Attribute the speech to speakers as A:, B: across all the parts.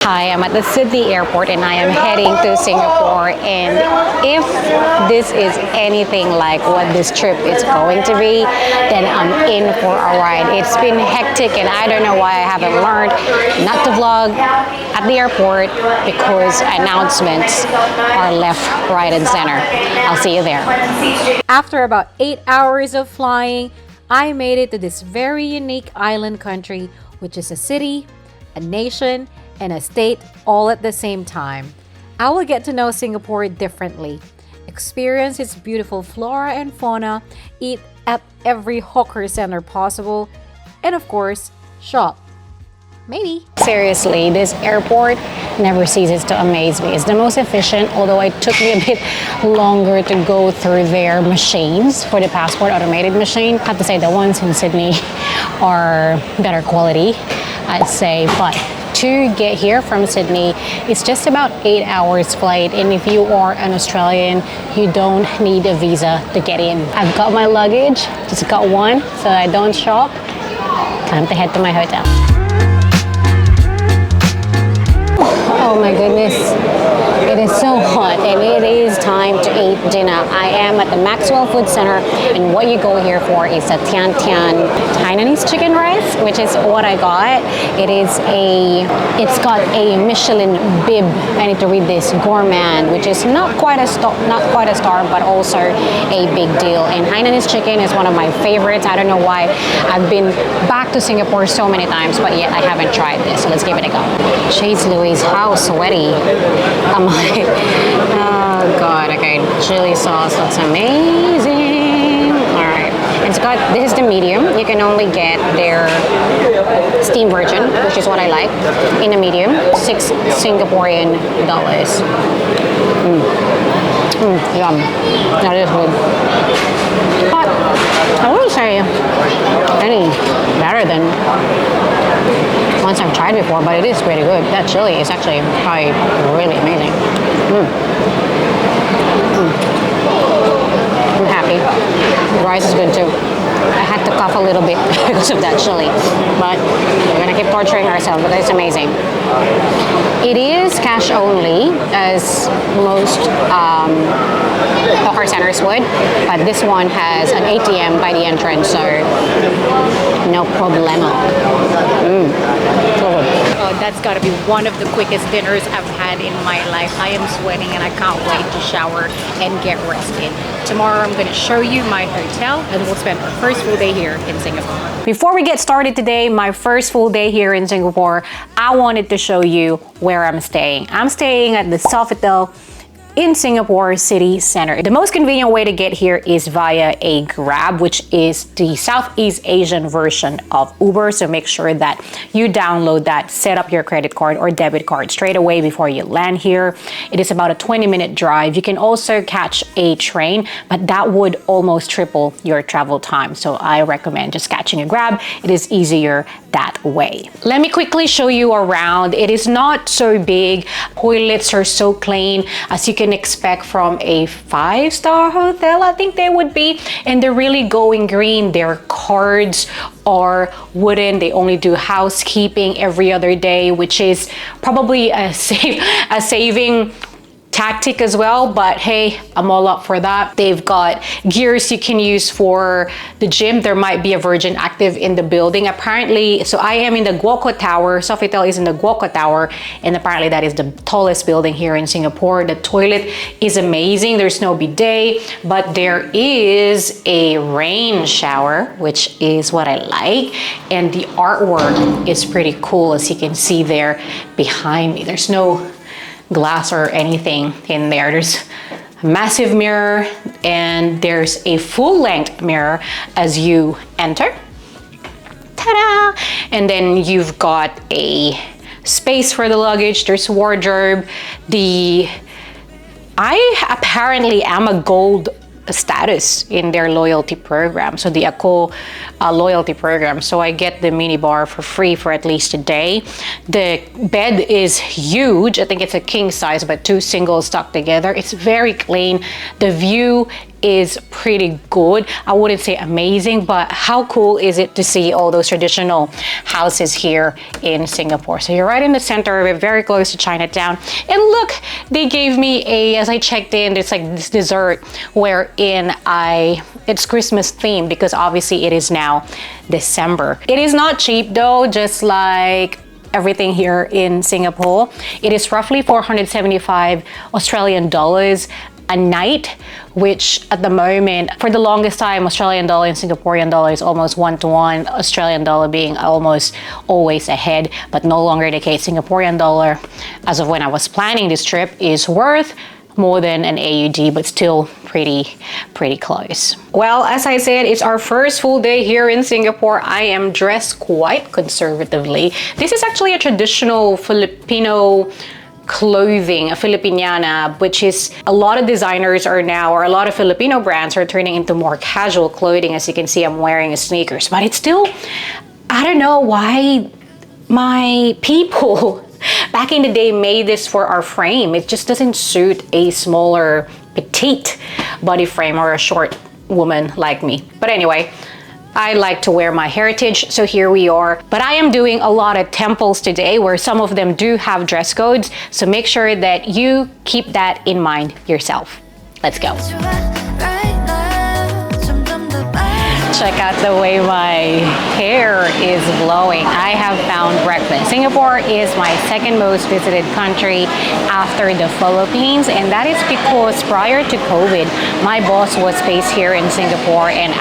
A: Hi, I'm at the Sydney airport and I am heading to Singapore, and if this is anything like what this trip is going to be, then I'm in for a ride. It's been hectic and I don't know why I haven't learned not to vlog at the airport because announcements are left, right and center. I'll see you there.
B: After about 8 hours of flying, I made it to this very unique island country, which is a city, a nation, and a state all at the same time. I will get to know Singapore differently, experience its beautiful flora and fauna, eat at every hawker center possible, and of course, shop. Maybe.
A: Seriously, this airport never ceases to amaze me. It's the most efficient, although it took me a bit longer to go through their machines for the passport automated machine. I have to say the ones in Sydney are better quality, I'd say, but to get here from Sydney, it's just about 8 hours flight, and if you are an Australian, you don't need a visa to get in. I've got my luggage, just got one so I don't shop. Time to head to my hotel. Oh my goodness, it is so hot and it is time to eat dinner. I am at the Maxwell Food Centre, and what you go here for is a Tian Tian Hainanese chicken rice, which is what I got. It's got a Michelin bib. I need to read this, gourmand, which is not quite a star, but also a big deal. And Hainanese chicken is one of my favorites. I don't know why I've been back to Singapore so many times, but yet I haven't tried this. So let's give it a go. Jeez Louise, how sweaty am I? Oh God, okay. Chili sauce looks amazing. All right. This is the medium. You can only get their steamed version, which is what I like, in a medium. 6 Singaporean dollars. Yum. That is good. But I wouldn't say any better than ones I've tried before, but it is pretty good. That chili is actually probably really amazing. I'm happy. The rice is good too. I had to cough a little bit because of that chili, but we're gonna keep torturing ourselves, but it's amazing. It is cash only, as most hawker centers would, but this one has an ATM by the entrance, so no problemo.
B: Oh, that's gotta be one of the quickest dinners I've had in my life. I am sweating and I can't wait to shower and get rested. Tomorrow I'm gonna show you my hotel and we'll spend our first full day here in Singapore.
A: Before we get started today, my first full day here in Singapore, I wanted to show you where I'm staying. I'm staying at the Sofitel in Singapore City Center. The most convenient way to get here is via a Grab, which is the Southeast Asian version of Uber. So make sure that you download that, set up your credit card or debit card straight away before you land here. It is about a 20-minute drive. You can also catch a train, but that would almost triple your travel time. So I recommend just catching a Grab. It is easier that way. Let me quickly show you around. It is not so big. Toilets are so clean as you can expect from a 5-star hotel, I think they would be, and they're really going green. Their cards are wooden. They only do housekeeping every other day, which is probably a saving tactic as well, but hey, I'm all up for that. They've got gears you can use for the gym. There might be a Virgin Active in the building apparently. So I am in the Guoco Tower. Sofitel is in the Guoco Tower, and apparently that is the tallest building here in Singapore. The toilet is amazing. There's no bidet, but there is a rain shower, which is what I like, and the artwork is pretty cool, as you can see there behind me. There's no glass or anything in there. There's a massive mirror, and there's a full-length mirror as you enter. Ta-da! And then you've got a space for the luggage. There's wardrobe. I apparently am a gold status in their loyalty program, so the Accor loyalty program, so I get the mini bar for free for at least a day. The bed is huge. I think it's a king size, but 2 singles stuck together. It's very clean. The view is pretty good. I wouldn't say amazing, but how cool is it to see all those traditional houses here in Singapore? So you're right in the center of it, very close to Chinatown. And look, they gave me as I checked in, it's like this dessert wherein it's Christmas themed because obviously it is now December. It is not cheap though, just like everything here in Singapore. It is roughly 475 Australian dollars a night, which at the moment, for the longest time, Australian dollar and Singaporean dollar is almost 1-to-1, Australian dollar being almost always ahead, but no longer the case. Singaporean dollar, as of when I was planning this trip, is worth more than an AUD, but still pretty close. Well, as I said, it's our first full day here in Singapore. I am dressed quite conservatively. This is actually a traditional Filipino clothing, a Filipiniana, which is a lot of designers are now, or a lot of Filipino brands are turning into more casual clothing. As you can see, I'm wearing sneakers, but it's still, I don't know why my people back in the day made this for our frame. It just doesn't suit a smaller, petite body frame or a short woman like me. But anyway, I like to wear my heritage, so here we are. But I am doing a lot of temples today where some of them do have dress codes, so make sure that you keep that in mind yourself. Let's go. Check out the way my hair is blowing. I have found breakfast. Singapore is my second most visited country after the Philippines, and that is because prior to COVID, my boss was based here in Singapore, and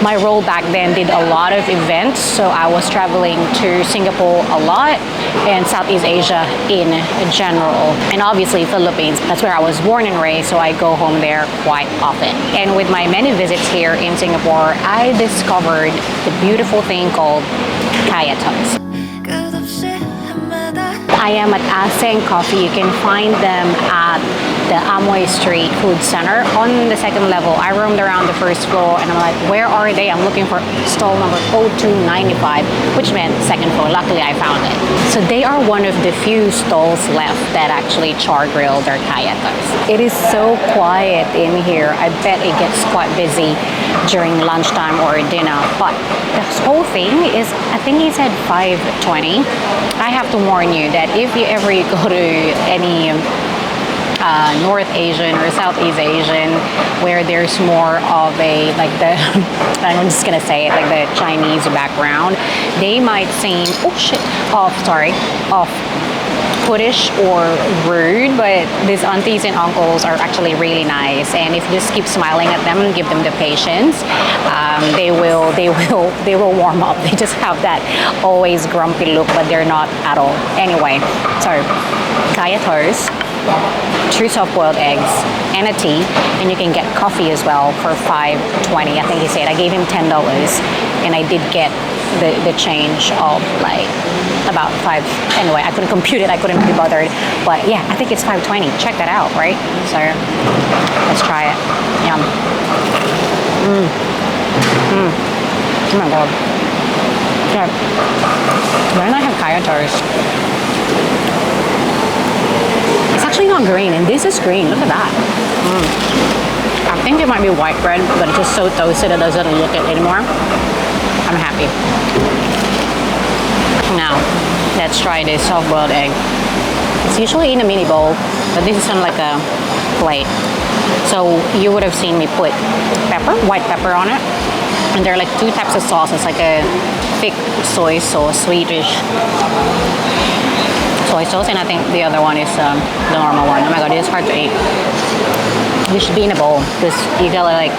A: my role back then did a lot of events, so I was traveling to Singapore a lot and Southeast Asia in general, and obviously Philippines. That's where I was born and raised, so I go home there quite often. And with my many visits here in Singapore, I discovered the beautiful thing called kaya toast. I am at Aseng Coffee. You can find them at the Amoy Street Food Centre on the second level. I roamed around the first floor and I'm like, where are they? I'm looking for stall number 0295, which meant second floor. Luckily, I found it. So they are one of the few stalls left that actually char grill their kaya toast. It is so quiet in here. I bet it gets quite busy during lunchtime or dinner, but this whole thing is, I think he said 520. I have to warn you that if you ever go to any North Asian or Southeast Asian where there's more of a, like the, I'm just gonna say it, like the Chinese background, they might seem, puttish or rude, but these aunties and uncles are actually really nice, and if you just keep smiling at them and give them the patience, they will warm up. They just have that always grumpy look, but they're not at all. Anyway, so kaya toast, 2 soft-boiled eggs, and a tea, and you can get coffee as well for $5.20. I think he said. I gave him $10, and I did get the change of like about $5. Anyway, I couldn't compute it. I couldn't be bothered. But yeah, I think it's $5.20. Check that out, right? So let's try it. Yum. Oh my god. Okay. Why don't I have kaya toast? It's actually not green, and this is green. Look at that. I think it might be white bread, but it's just so toasted it doesn't look it anymore. I'm happy. Now, let's try this soft-boiled egg. It's usually in a mini bowl, but this is on like a plate. So you would have seen me put pepper, white pepper on it. And there are like 2 types of sauce. It's like a thick soy sauce, Swedish soy sauce, and I think the other one is the normal one. Oh my god, it's hard to eat. This should be in a bowl because you gotta like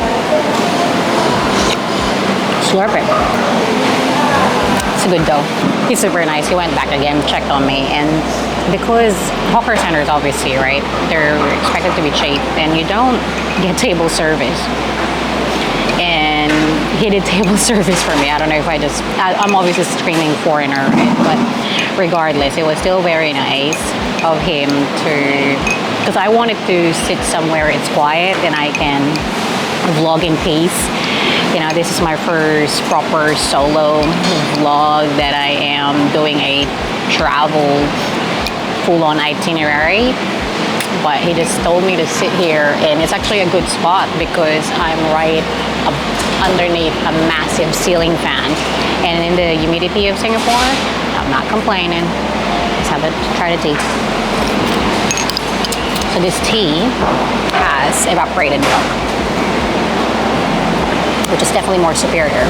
A: slurp it. It's good though. He's super nice. He went back again, checked on me, and because hawker centers obviously, right, they're expected to be cheap, and you don't get table service. And he did table service for me. I don't know if I'm obviously screaming foreigner, right? But regardless, it was still very nice of him to, because I wanted to sit somewhere it's quiet and I can vlog in peace. You know, this is my first proper solo vlog that I am doing a travel full-on itinerary. but he just told me to sit here, and it's actually a good spot because I'm right underneath a massive ceiling fan. And in the humidity of Singapore, I'm not complaining. Let's have a try the tea. So this tea has evaporated milk, which is definitely more superior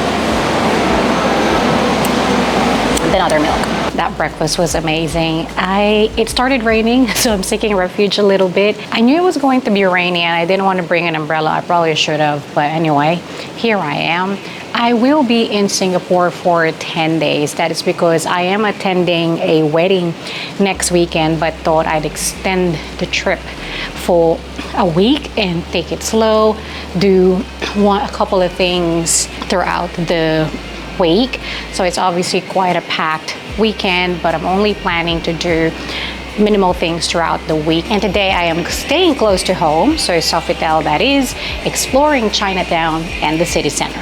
A: than other milk. That breakfast was amazing. It started raining, so I'm seeking refuge a little bit. I knew it was going to be rainy and I didn't want to bring an umbrella. I probably should have, but anyway, here I am. I will be in Singapore for 10 days. That is because I am attending a wedding next weekend, but thought I'd extend the trip for a week and take it slow, do a couple of things throughout the week. So it's obviously quite a packed weekend, but I'm only planning to do minimal things throughout the week. And today I am staying close to home, so Sofitel that is, exploring Chinatown and the city center.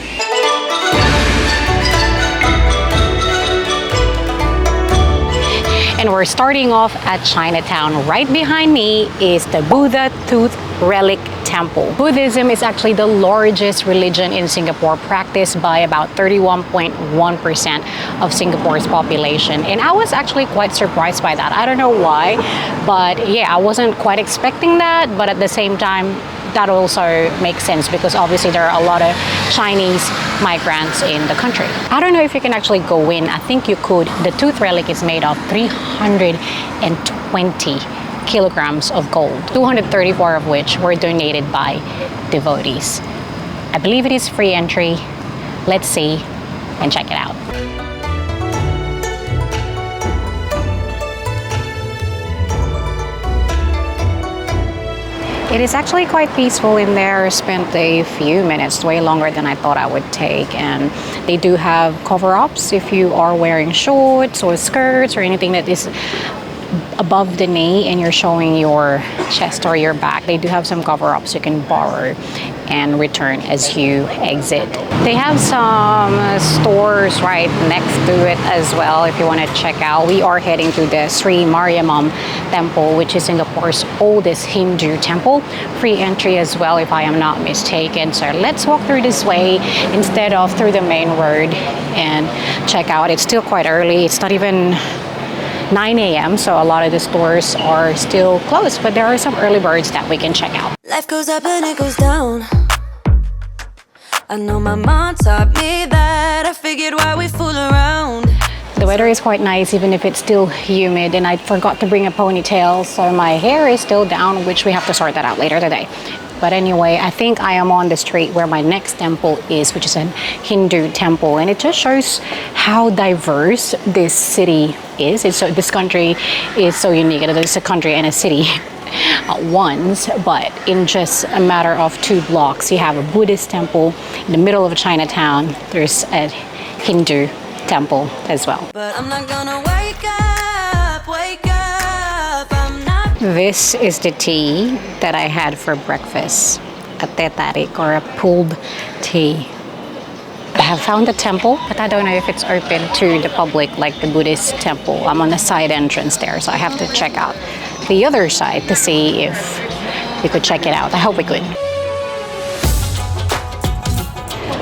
A: And we're starting off at Chinatown. Right behind me is the Buddha Tooth Relic Temple. Buddhism is actually the largest religion in Singapore, practiced by about 31.1% of Singapore's population. And I was actually quite surprised by that. I don't know why, but yeah, I wasn't quite expecting that. But at the same time, that also makes sense because obviously there are a lot of Chinese migrants in the country. I don't know if you can actually go in. I think you could. The tooth relic is made of 320 kilograms of gold, 234 of which were donated by devotees. I believe it is free entry. Let's see and check it out. It is actually quite peaceful in there. I spent a few minutes, way longer than I thought I would take. And they do have cover-ups if you are wearing shorts or skirts or anything that is above the knee and you're showing your chest or your back. They do have some cover-ups you can borrow and return as you exit. They have some stores right next to it as well if you want to check out. We are heading to the Sri Mariamman Temple, which is Singapore's oldest Hindu temple. Free entry as well if I am not mistaken. So let's walk through this way instead of through the main road and check out. It's still quite early. It's not even 9 a.m. so a lot of the stores are still closed, but there are some early birds that we can check out.
C: Life goes up and it goes down. I know my mom taught me that. I figured why we fool around.
A: The weather is quite nice even if it's still humid, and I forgot to bring a ponytail, so my hair is still down, which we have to sort that out later today. But anyway, I think I am on the street where my next temple is, which is a Hindu temple. And it just shows how diverse this city is. This country is so unique. It is a country and a city at once, but in just a matter of 2 blocks, you have a Buddhist temple. In the middle of Chinatown, there's a Hindu temple as well.
C: But I'm not gonna wake up, I'm not.
A: This is the tea that I had for breakfast, a teh tarik or a pulled tea. I have found the temple, but I don't know if it's open to the public like the Buddhist temple. I'm on the side entrance there, so I have to check out the other side to see if we could check it out. I hope we could.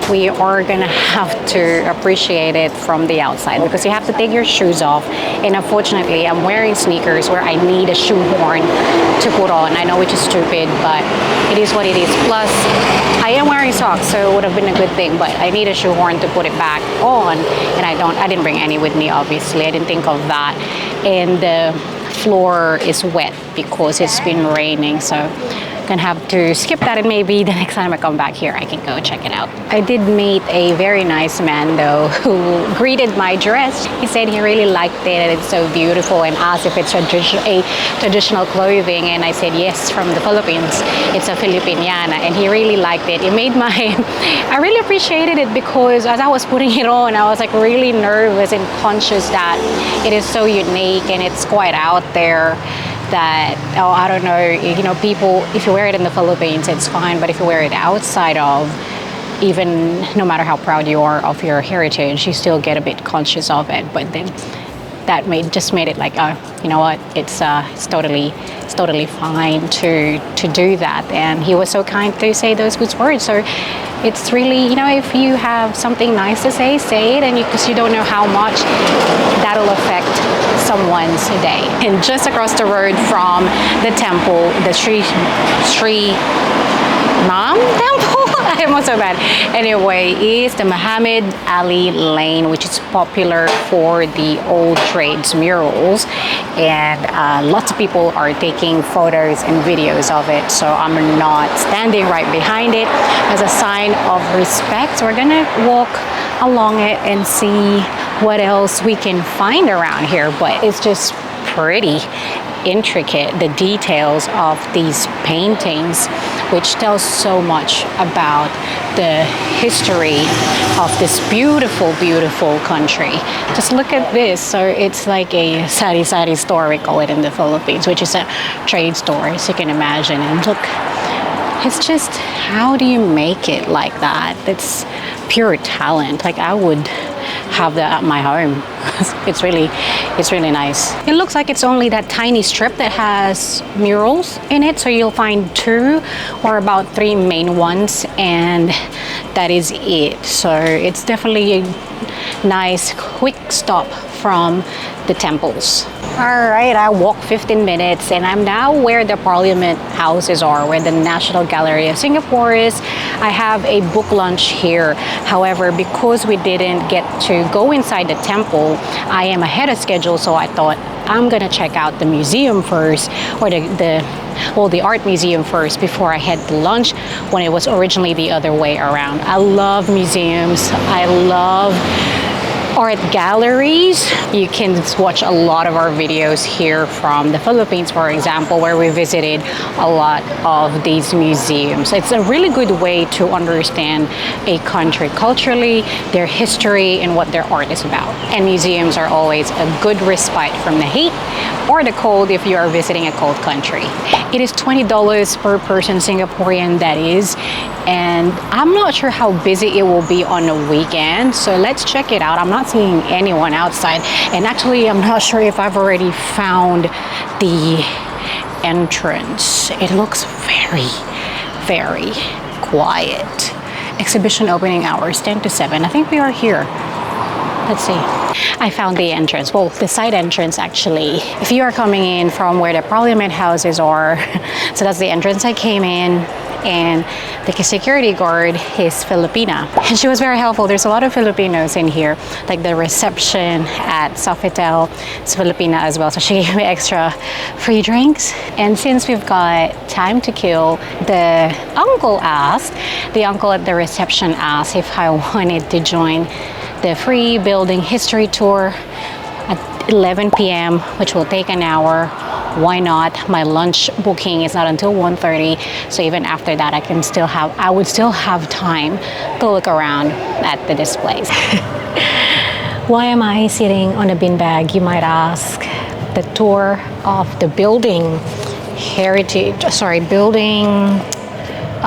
A: We are gonna have to appreciate it from the outside because you have to take your shoes off. And unfortunately, I'm wearing sneakers where I need a shoehorn to put on. I know which is stupid, but it is what it is. Plus, I am wearing socks, so it would have been a good thing, but I need a shoehorn to put it back on. And I didn't bring any with me, obviously. I didn't think of that. And the floor is wet because it's been raining, so gonna have to skip that, and maybe the next time I come back here I can go check it out. I did meet a very nice man though who greeted my dress. He said he really liked it and it's so beautiful, and asked if it's a traditional clothing, and I said yes, from the Philippines. It's a Filipiniana, and he really liked it. It made my I really appreciated it because as I was putting it on, I was like really nervous and conscious that it is so unique and it's quite out there. That, oh, I don't know, people, if you wear it in the Philippines, it's fine, but if you wear it outside of, even no matter how proud you are of your heritage, you still get a bit conscious of it. But then that just made it like, oh, you know what, it's totally fine to do that. And he was so kind to say those good words. So it's really, you know, if you have something nice to say it, and because you don't know how much that'll affect someone's day. And just across the road from the temple, the Sri Ram temple, I'm so bad. Anyway, is the Muhammad Ali Lane, which is popular for the old trades murals, and lots of people are taking photos and videos of it. So I'm not standing right behind it as a sign of respect. So we're gonna walk along it and see what else we can find around here. But it's just pretty intricate, the details of these paintings, which tells so much about the history of this beautiful, beautiful country. Just look at this. So it's like a sari-sari store, we call it in the Philippines, which is a trade store, as you can imagine. And look, it's just, how do you make it like that? It's pure talent. Like, I would have that at my home. It's really nice. It looks like it's only that tiny strip that has murals in it, so you'll find 2 or about 3 main ones, and that is it. So it's definitely a nice quick stop from the temples. All right, I walked 15 minutes and I'm now where the Parliament houses are, where the National Gallery of Singapore is. I have a book lunch here. However, because we didn't get to go inside the temple, I am ahead of schedule, so I thought I'm gonna check out the museum first, or the art museum first before I head to lunch, when it was originally the other way around. I love museums. I love art galleries. You can watch a lot of our videos here from the Philippines, for example, where we visited a lot of these museums. It's a really good way to understand a country culturally, their history, and what their art is about. And museums are always a good respite from the heat or the cold if you are visiting a cold country. It is $20 per person, Singaporean that is, and I'm not sure how busy it will be on a weekend, so let's check it out. I'm not seeing anyone outside, and actually I'm not sure if I've already found the entrance. It looks very, very quiet. Exhibition opening hours 10 to 7. I think we are here. Let's see. I found the entrance. Well, the side entrance actually. If you are coming in from where the Parliament houses are, so that's the entrance I came in, and the security guard is Filipina. And she was very helpful. There's a lot of Filipinos in here. Like the reception at Sofitel is Filipina as well. So she gave me extra free drinks. And since we've got time to kill, the uncle at the reception asked if I wanted to join the free building history tour at 11 p.m., which will take an hour. Why not? My lunch booking is not until 1:30, so even after that I would still have time to look around at the displays. Why am I sitting on a beanbag, you might ask? The tour of the building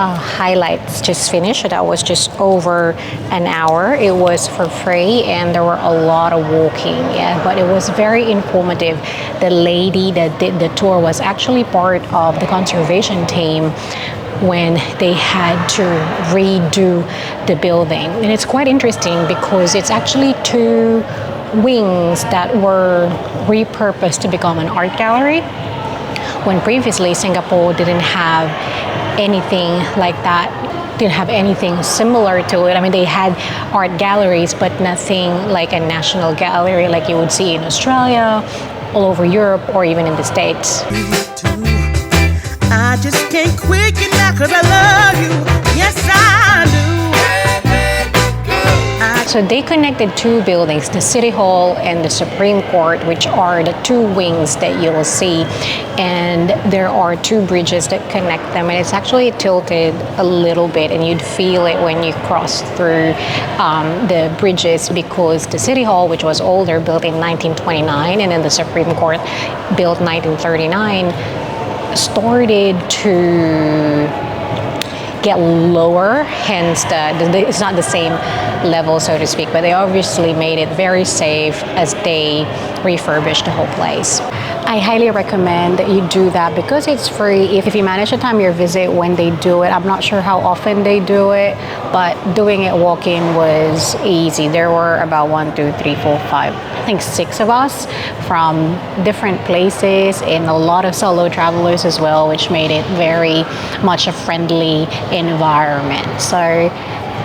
A: highlights just finished. That was just over an hour. It was for free and there were a lot of walking, but it was very informative. The lady that did the tour was actually part of the conservation team when they had to redo the building. And it's quite interesting because it's actually 2 wings that were repurposed to become an art gallery, when previously Singapore didn't have anything like that, didn't have anything similar to it. I mean, they had art galleries, but nothing like a national gallery like you would see in Australia, all over Europe, or even in the States.
D: I just can't quit you now 'cause I love you. Yes, I do.
A: So they connected 2 buildings, the City Hall and the Supreme Court, which are the 2 wings that you will see. And there are 2 bridges that connect them, and it's actually tilted a little bit, and you'd feel it when you cross through the bridges, because the City Hall, which was older, built in 1929, and then the Supreme Court, built 1939, started to get lower, hence it's not the same level, so to speak, but they obviously made it very safe as they refurbished the whole place. I highly recommend that you do that because it's free. If you manage to time your visit when they do it, I'm not sure how often they do it, but doing it walk-in was easy. There were about 1, 2, 3, 4, 5, I think 6 of us from different places, and a lot of solo travelers as well, which made it very much a friendly environment. So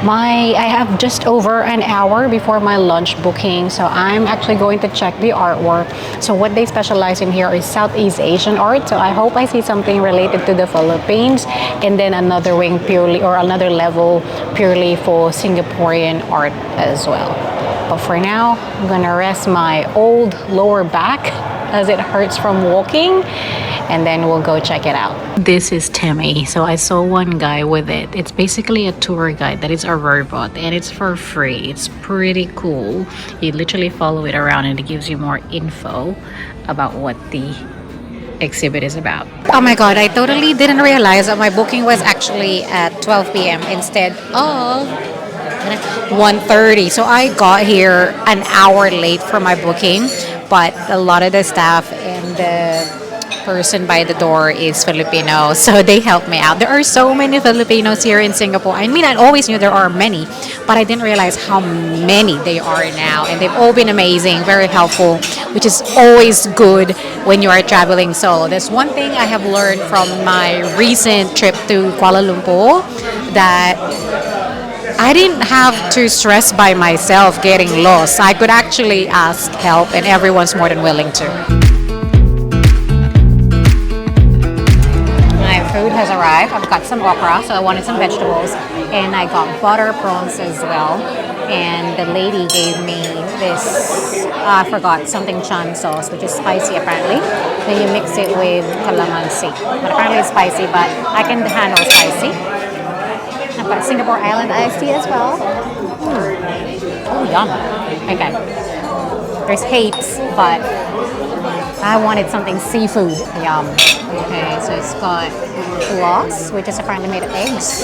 A: I have just over an hour before my lunch booking, so I'm actually going to check the artwork. So what they specialize in here is Southeast Asian art, so I hope I see something related to the Philippines, and then another wing purely, or another level purely for Singaporean art as well. But for now, I'm gonna rest my old lower back as it hurts from walking, and then we'll go check it out. This is Temi. So I saw one guy with it. It's basically a tour guide that is a robot, and it's for free. It's pretty cool. You literally follow it around and it gives you more info about what the exhibit is about.
B: Oh my god, I totally didn't realize that my booking was actually at 12 p.m. instead of 1:30. So I got here an hour late for my booking, but a lot of the staff and the person by the door is Filipino, so they helped me out. There are so many Filipinos here in Singapore. I mean, I always knew there are many, but I didn't realize how many they are now, and they've all been amazing, very helpful, which is always good when you are traveling solo. There's one thing I have learned from my recent trip to Kuala Lumpur, that I didn't have to stress by myself getting lost. I could actually ask help, and everyone's more than willing to. Food has arrived. I've got some okra, so I wanted some vegetables, and I got butter prawns as well. And the lady gave me this, I forgot, something chan sauce, which is spicy apparently. Then you mix it with calamansi. But apparently it's spicy, but I can handle spicy. I've got Singapore Island iced tea as well. Oh, yum. Okay. There's heaps, but I wanted something seafood. Yum. Okay, so it's got floss, which is apparently made of eggs.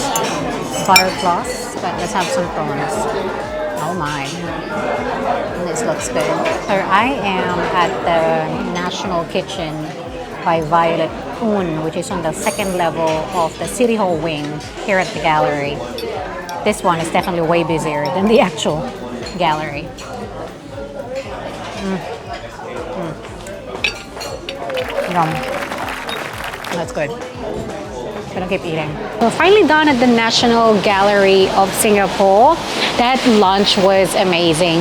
B: Butter floss, but let's have some prawns. Oh my. This looks good. So I am at the National Kitchen by Violet Un, which is on the second level of the City Hall wing here at the gallery. This one is definitely way busier than the actual gallery. Yum. That's good. Gonna keep eating. We're finally done at the National Gallery of Singapore. That lunch was amazing.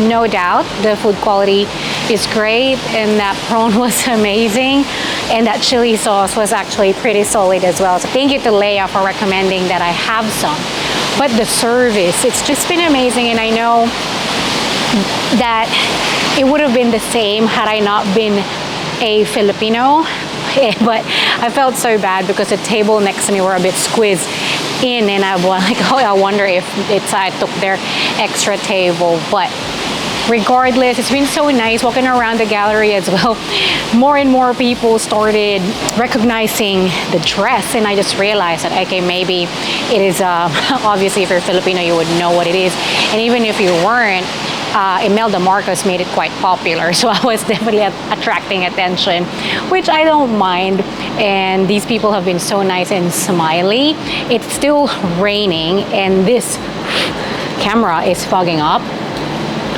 B: No doubt, the food quality is great, and that prawn was amazing, and that chili sauce was actually pretty solid as well. So thank you to Leia for recommending that I have some. But the service, it's just been amazing, and I know that it would have been the same had I not been a Filipino. But I felt so bad because the table next to me were a bit squeezed in, and I was like, oh, I wonder if I took their extra table. But regardless, it's been so nice walking around the gallery as well. More and more people started recognizing the dress, and I just realized that, okay, maybe it is, obviously if you're Filipino, you would know what it is. And even if you weren't, Imelda Marcos made it quite popular, so I was definitely attracting attention, which I don't mind. And these people have been so nice and smiley. It's still raining, and this camera is fogging up.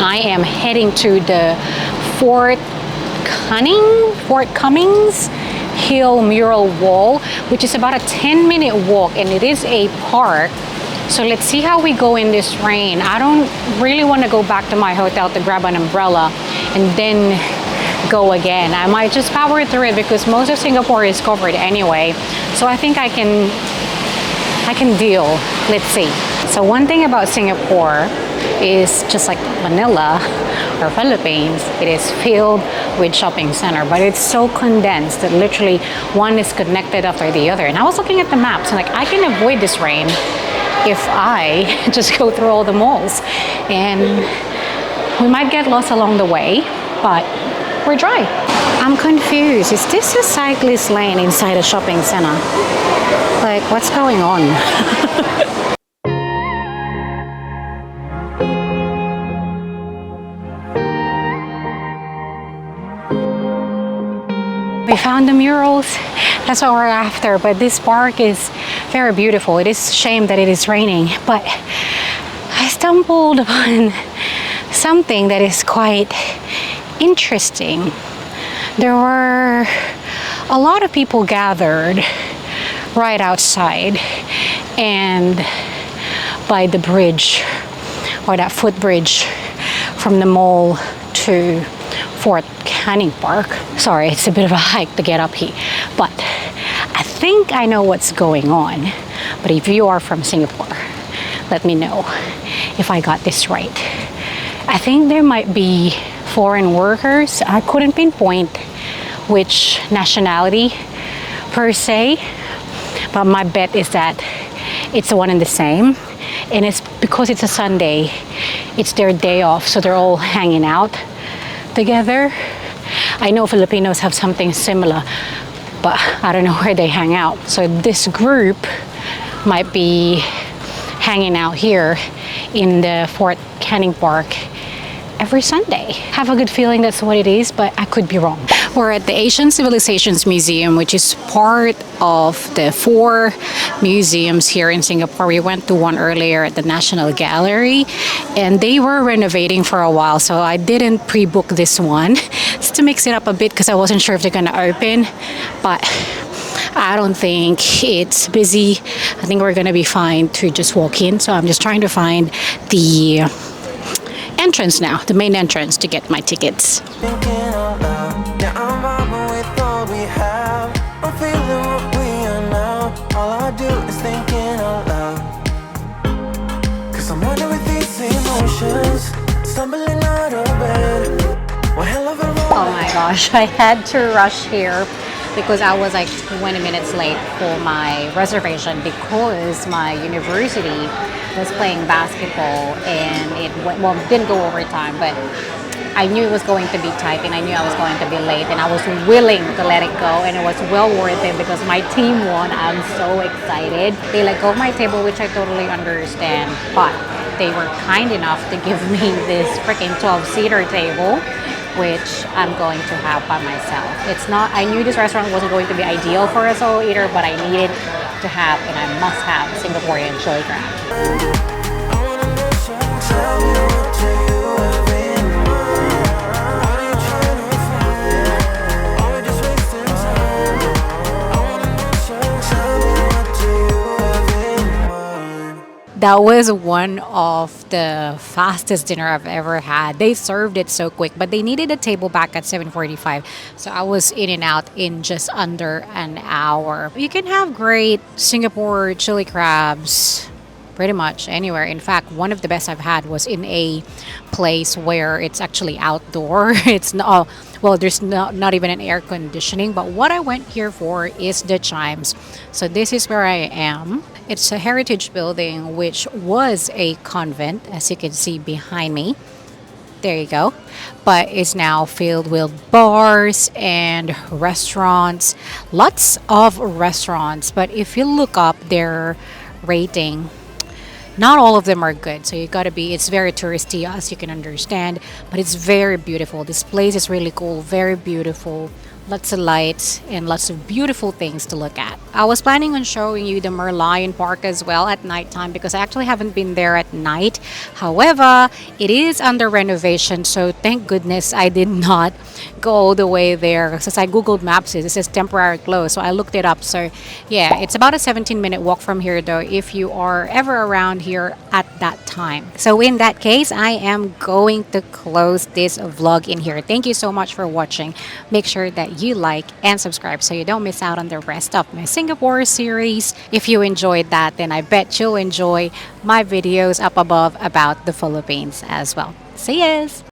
B: I am heading to the Fort Cummings Hill mural wall, which is about a 10-minute walk, and it is a park. So let's see how we go in this rain. I don't really want to go back to my hotel to grab an umbrella and then go again. I might just power through it because most of Singapore is covered anyway. So I think I can deal. Let's see. So one thing about Singapore is, just like Manila or Philippines, it is filled with shopping center, but it's so condensed that literally one is connected after the other. And I was looking at the maps and like, I can avoid this rain if I just go through all the malls, and we might get lost along the way, but we're dry.
A: I'm confused. Is this a cyclist lane inside a shopping center? Like, what's going on? We found the murals. That's what we're after. But this park is very beautiful. It is a shame that it is raining. But I stumbled upon something that is quite interesting. There were a lot of people gathered right outside and by the bridge, or that footbridge from the mall to Fort Canning Park. Sorry, it's a bit of a hike to get up here, but I think I know what's going on. But if you are from Singapore, let me know if I got this right. I think there might be foreign workers. I couldn't pinpoint which nationality per se, but my bet is that it's the one and the same. And it's because it's a Sunday, it's their day off, so they're all hanging out together. I know Filipinos have something similar, but I don't know where they hang out. So this group might be hanging out here in the Fort Canning Park every Sunday. Have a good feeling that's what it is, but I could be wrong. We're at the Asian Civilizations Museum, which is part of the 4 museums here in Singapore. We went to one earlier at the National Gallery, and they were renovating for a while, so I didn't pre-book this one just to mix it up a bit because I wasn't sure if they're gonna open, but I don't think it's busy. I think we're gonna be fine to just walk in, so I'm just trying to find the entrance now, the main entrance, to get my tickets. Oh my gosh, I had to rush here because I was like 20 minutes late for my reservation because my university was playing basketball and it went, well, didn't go overtime, but I knew it was going to be tight and I knew I was going to be late, and I was willing to let it go, and it was well worth it because my team won. I'm so excited. They let go of my table, which I totally understand, but they were kind enough to give me this freaking 12-seater table, which I'm going to have by myself. It's not, I knew this restaurant wasn't going to be ideal for a solo eater, but I needed to have, and I must have, Singaporean chili crab. That was one of the fastest dinner I've ever had. They served it so quick, but they needed a table back at 7:45. So I was in and out in just under an hour. You can have great Singapore chili crabs pretty much anywhere. In fact, one of the best I've had was in a place where it's actually outdoor. It's not, well, there's not even an air conditioning, but what I went here for is the chimes. So this is where I am. It's a heritage building, which was a convent, as you can see behind me. There you go. But it's now filled with bars and restaurants. Lots of restaurants. But if you look up their rating, not all of them are good. So you gotta be, it's very touristy, as you can understand. But it's very beautiful. This place is really cool, very beautiful. Lots of lights and lots of beautiful things to look at. I was planning on showing you the Merlion Park as well at nighttime because I actually haven't been there at night. However, it is under renovation, so thank goodness I did not go all the way there. Since I googled maps, it says temporary close, so I looked it up. So yeah, it's about a 17-minute walk from here though if you are ever around here at that time. So in that case, I am going to close this vlog in here. Thank you so much for watching. Make sure that you like and subscribe so you don't miss out on the rest of my Singapore series. If you enjoyed that, then I bet you'll enjoy my videos up above about the Philippines as well. See yous!